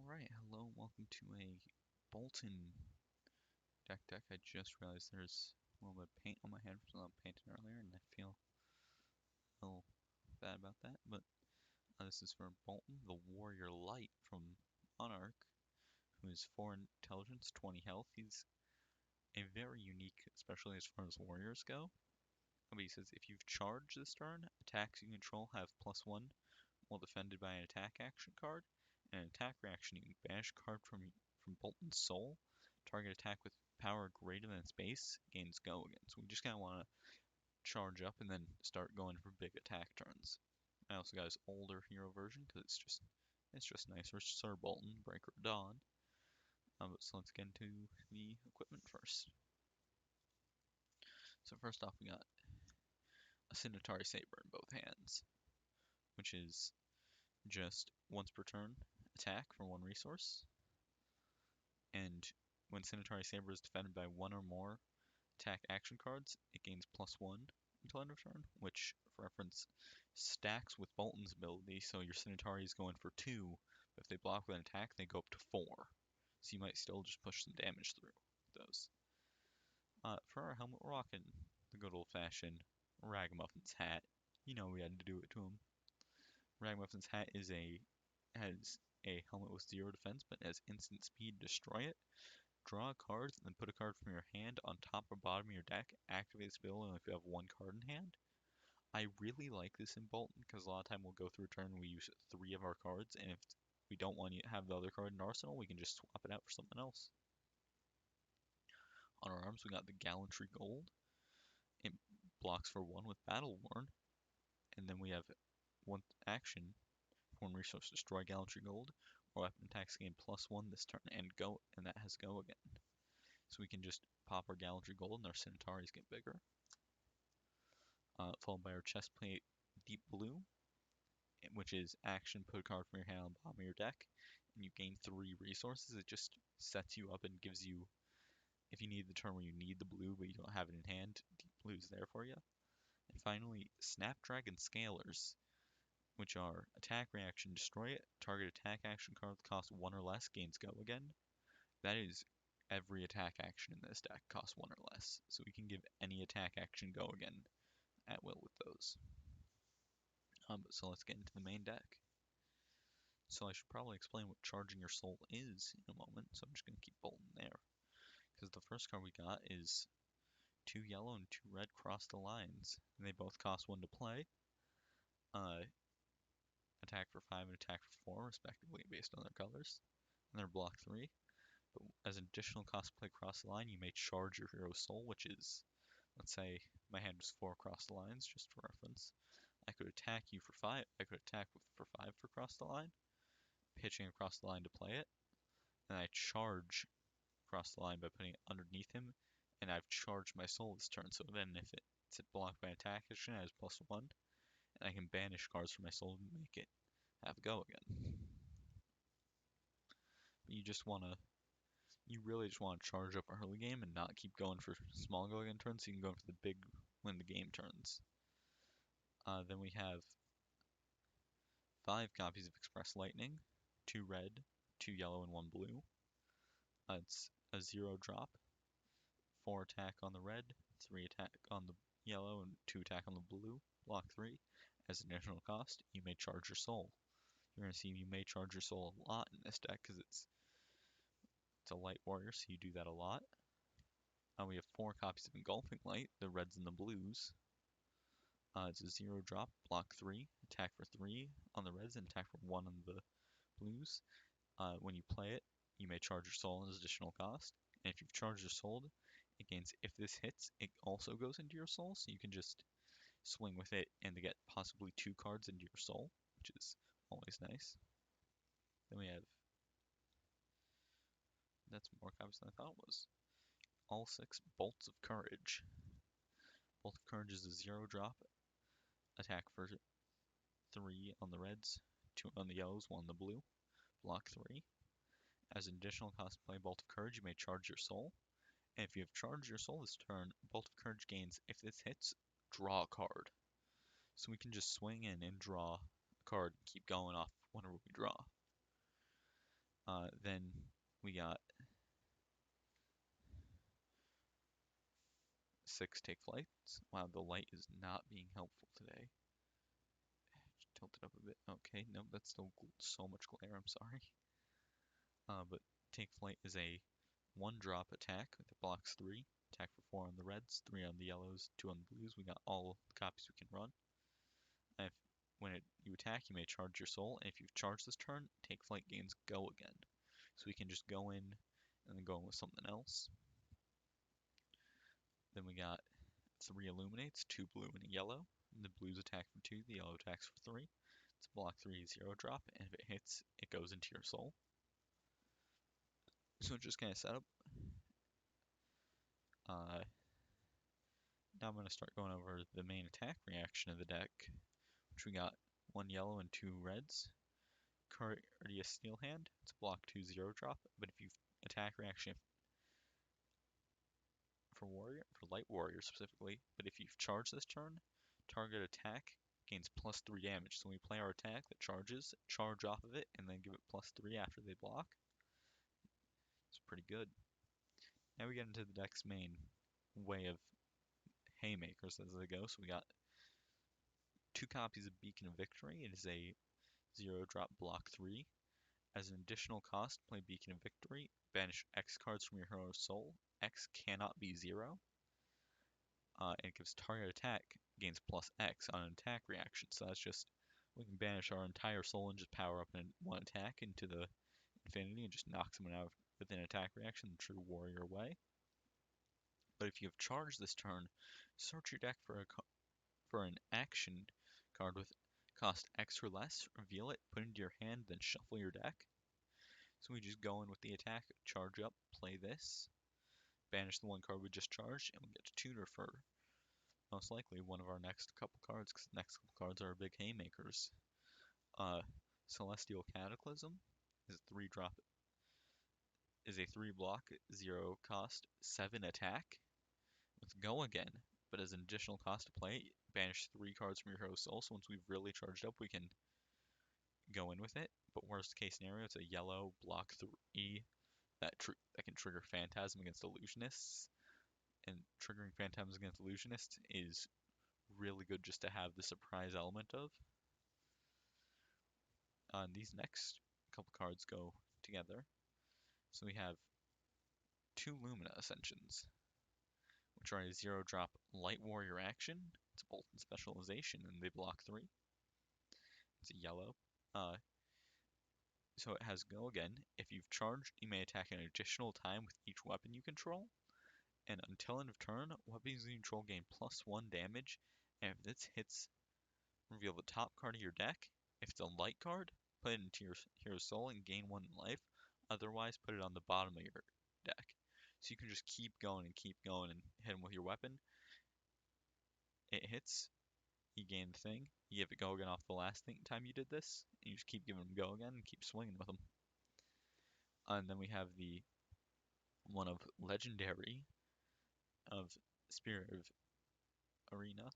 Alright, hello, welcome to a Boltyn DeckTech. I just realized there's a little bit of paint on my hand from something I painted earlier, and I feel a little bad about that, but this is for Boltyn, the Warrior Light from Monarch, who is 4 intelligence, 20 health. He's a very unique, especially as far as warriors go. But he says, if you've charged this turn, attacks you control have +1 while defended by an attack action card. And an attack reaction, you can banish a card from Boltyn's Soul. Target attack with power greater than its base gains go again. So we just kind of want to charge up and then start going for big attack turns. I also got his older hero version because it's just nicer. Sir Boltyn, Breaker of Dawn. So let's get into the equipment first. So first off, we got a Scimitar Saber in both hands, which is just once per turn attack for 1 resource. And when Scimitar Saber is defended by 1 or more attack action cards, it gains +1 until end of turn, which, for reference, stacks with Boltyn's ability, so your Scimitar is going for 2, but if they block with an attack, they go up to 4. So you might still just push some damage through those. For our helmet, we're rocking the good old-fashioned Ragamuffin's hat. You know we had to do it to him. Ragamuffin's hat has a helmet with 0 defense, but has instant speed. Destroy it. Draw a card, and then put a card from your hand on top or bottom of your deck. Activate this ability only if you have 1 card in hand. I really like this in Boltyn because a lot of time we'll go through a turn and we use 3 of our cards, and if we don't want to have the other card in arsenal, we can just swap it out for something else. On our arms, we got the Gallantry Gold. It blocks for 1 with Battle Worn, and then we have 1 action. 1 resource, destroy Gallantry Gold, or weapon attacks gain +1 this turn, and that has go again. So we can just pop our Gallantry Gold and our Scimitaris get bigger. Followed by our Chestplate Deep Blue, which is action, put a card from your hand on the bottom of your deck, and you gain 3 resources. It just sets you up and gives you, if you need the turn where you need the blue but you don't have it in hand, Deep Blue is there for you. And finally, Snapdragon Scalers, which are attack reaction, destroy it, target attack action card that costs 1 or less, gains go again. That is every attack action in this deck costs 1 or less, so we can give any attack action go again at will with those. So let's get into the main deck. So I should probably explain what charging your soul is in a moment, so I'm just going to keep Boltyn there. Because the first card we got is 2 yellow and 2 red cross the lines, and they both cost 1 to play. Attack for 5 and attack for 4, respectively, based on their colors. And they're block 3. But as an additional cost to play cross the line, you may charge your hero's soul, which is, let's say my hand was 4 cross the lines, just for reference. I could attack you for 5. I could attack for 5 for cross the line, pitching across the line to play it. And I charge across the line by putting it underneath him, and I've charged my soul this turn. So then if it's blocked by an attack action, it has +1, and I can banish cards from my soul to make it have go again. But you really just want to charge up early game and not keep going for small go again turns, so you can go for the big win the game turns. Then we have 5 copies of Express Lightning, 2 red, 2 yellow, and 1 blue. It's a 0 drop, 4 attack on the red, 3 attack on the yellow, and 2 attack on the blue, block 3. As an additional cost, you may charge your soul. You're going to see you may charge your soul a lot in this deck because it's a light warrior, so you do that a lot. We have 4 copies of Engulfing Light, the reds and the blues. It's a 0 drop, block 3, attack for 3 on the reds, and attack for 1 on the blues. When you play it, you may charge your soul as additional cost. And if you've charged your soul, it gains, if this hits, it also goes into your soul, so you can just swing with it and to get possibly 2 cards into your soul, which is always nice. Then we have, that's more copies than I thought it was. All 6 Bolts of Courage. Bolt of Courage is a 0 drop, attack for 3 on the reds, 2 on the yellows, 1 on the blue, block 3. As an additional cost to play Bolt of Courage, you may charge your soul. And if you have charged your soul this turn, Bolt of Courage gains, if this hits, draw a card. So we can just swing in and draw a card and keep going off whenever we draw. Then we got 6 take flights. Wow, the light is not being helpful today. Just tilt it up a bit. Okay, no, that's still so much glare, I'm sorry. But take flight is a 1-drop attack that blocks 3. Attack for 4 on the reds, 3 on the yellows, 2 on the blues. We got all the copies we can run. And when you attack, you may charge your soul. And if you've charged this turn, take flight gains go again. So we can just go in and then go in with something else. Then we got 3 illuminates, 2 blue and a yellow. And the blues attack for 2, the yellow attacks for 3. It's a block 3 0 drop, and if it hits, it goes into your soul. So it's just kind of set up. Now I'm going to start going over the main attack reaction of the deck, which we got 1 yellow and 2 reds. Courteous Steel Hand, it's a block 2 0 drop, but if you attack reaction for light warrior specifically, but if you've charged this turn, target attack gains plus 3 damage. So when we play our attack that charges, charge off of it, and then give it plus 3 after they block. It's pretty good. Now we get into the deck's main way of haymakers as they go. So we got 2 copies of Beacon of Victory. It is a 0-drop block 3. As an additional cost, play Beacon of Victory. Banish X cards from your hero's soul. X cannot be 0. And it gives target attack gains plus X on an attack reaction. So that's just, we can banish our entire soul and just power up in one attack into the infinity and just knock someone out with an attack reaction the true warrior way. But if you have charged this turn, search your deck for an action card with cost X or less, reveal it, put it into your hand, then shuffle your deck. So we just go in with the attack, charge up, play this, banish the 1 card we just charged, and we get to tutor for most likely one of our next couple cards, because the next couple cards are big haymakers. Celestial Cataclysm is a 3-drop, is a 3-block, 0 cost, 7 attack with go again, but as an additional cost to play, banish 3 cards from your hero's soul. So once we've really charged up, we can go in with it. But worst case scenario, it's a yellow block 3 that can trigger Phantasm against Illusionists. And triggering Phantasms against Illusionists is really good just to have the surprise element of. These next couple cards go together. So we have 2 Lumina Ascensions, which are a 0-drop Light Warrior action. It's a Boltyn specialization, and they block 3. It's a yellow. So it has go again. If you've charged, you may attack an additional time with each weapon you control. And until end of turn, weapons you control gain plus 1 damage. And if this hits, reveal the top card of your deck. If it's a light card, put it into your hero's soul and gain 1 in life. Otherwise, put it on the bottom of your deck. So you can just keep going and hit him with your weapon. It hits, you gain the thing, you give it go again off the last time you did this, and you just keep giving him go again and keep swinging with him. And then we have the one of Legendary of Spirit of Arena,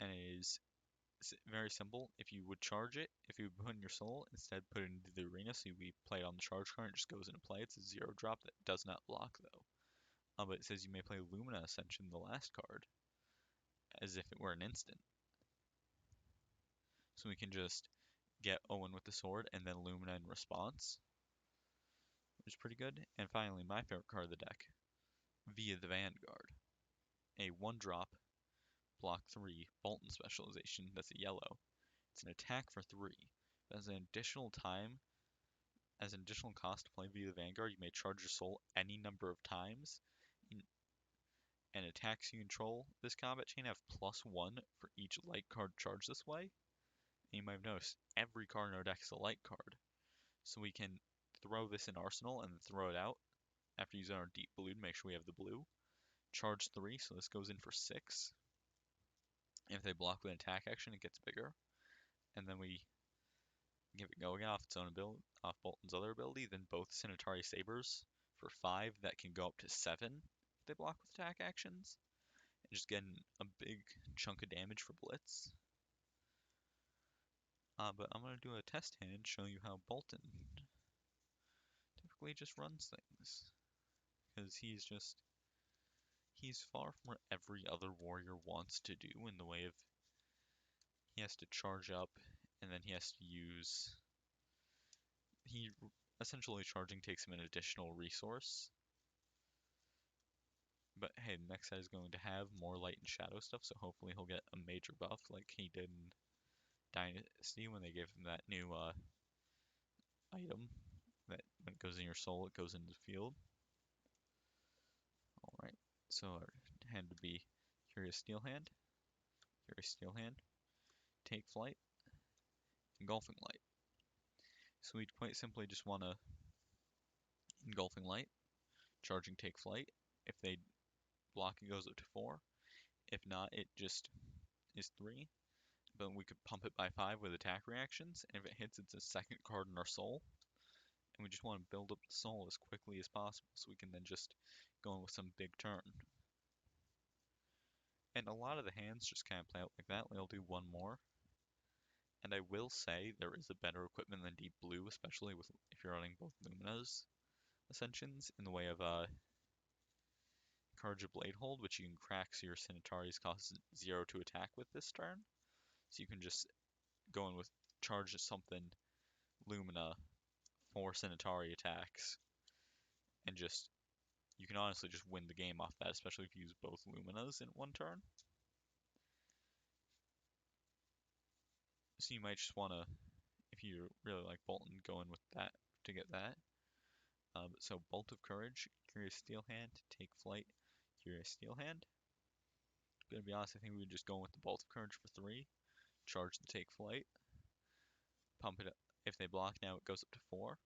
and it is very simple. If you would charge it, if you put in your soul, instead put it into the arena, so we play it on the charge card, it just goes into play. It's a 0-drop that does not block though. But it says you may play Lumina Ascension, the last card, as if it were an instant. So we can just get Owen with the sword and then Lumina in response, which is pretty good. And finally, my favorite card of the deck, Via the Vanguard. A 1-drop, block 3, Boltyn specialization, that's a yellow. It's an attack for 3. As an additional cost to play Via the Vanguard, you may charge your soul any number of times. And attacks you control this combat chain have plus 1 for each light card charged this way. And you might have noticed, every card in our deck is a light card. So we can throw this in Arsenal and then throw it out after using our deep blue to make sure we have the blue. Charge 3, so this goes in for 6. If they block with an attack action, it gets bigger. And then we give it go again off its own ability, off Boltyn's other ability, then both Scimitar Sabers for 5 that can go up to 7 if they block with attack actions. And just getting a big chunk of damage for Blitz. But I'm going to do a test hand showing you how Boltyn basically just runs things. Because he's far from what every other warrior wants to do in the way of he has to charge up and then he has to use he essentially charging takes him an additional resource. But hey, the next set is going to have more light and shadow stuff, so hopefully he'll get a major buff like he did in Dynasty when they gave him that new item that when it goes in your soul, it goes into the field. Alright, so our hand would be Curious Steel Hand, Take Flight, Engulfing Light. So we'd quite simply just want to Engulfing Light, charging Take Flight. If they block, it goes up to 4. If not, it just is 3. But we could pump it by 5 with attack reactions, and if it hits, it's a second card in our soul. And we just want to build up the soul as quickly as possible so we can then just go in with some big turn. And a lot of the hands just kind of play out like that. They'll do one more. And I will say there is a better equipment than Deep Blue, especially with if you're running both Lumina's Ascensions in the way of Courage of Blade Hold, which you can crack so your Centauri's cost 0 to attack with this turn. So you can just go in with charge something Lumina, 4 Centauri attacks, and just you can honestly just win the game off that, especially if you use both Luminas in one turn. So you might just want to, if you really like Boltyn, go in with that to get that. So Bolt of Courage, Curious Steel Hand, Take Flight, Curious Steel Hand. Gonna be honest, I think we would just go in with the Bolt of Courage for 3, charge the Take Flight, pump it up. If they block now, it goes up to 4.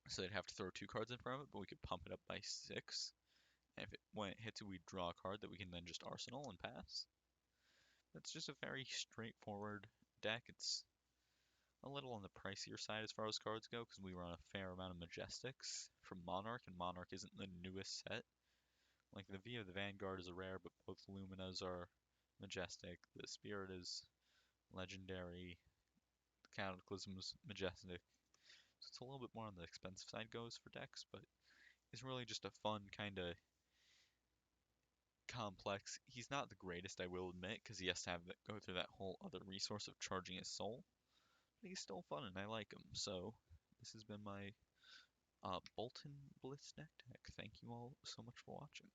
So they'd have to throw 2 cards in front of it, but we could pump it up by 6. And when it hits it, we draw a card that we can then just arsenal and pass. That's just a very straightforward deck. It's a little on the pricier side as far as cards go, because we run a fair amount of Majestics from Monarch, and Monarch isn't the newest set. Like the V of the Vanguard is a rare, but both Luminas are Majestic. The Spirit is Legendary. The Cataclysm's Majestic. So it's a little bit more on the expensive side goes for decks, but it's really just a fun kind of complex. He's not the greatest, I will admit, because he has to have go through that whole other resource of charging his soul. But he's still fun, and I like him. So this has been my Boltyn Blitz deck. Thank you all so much for watching.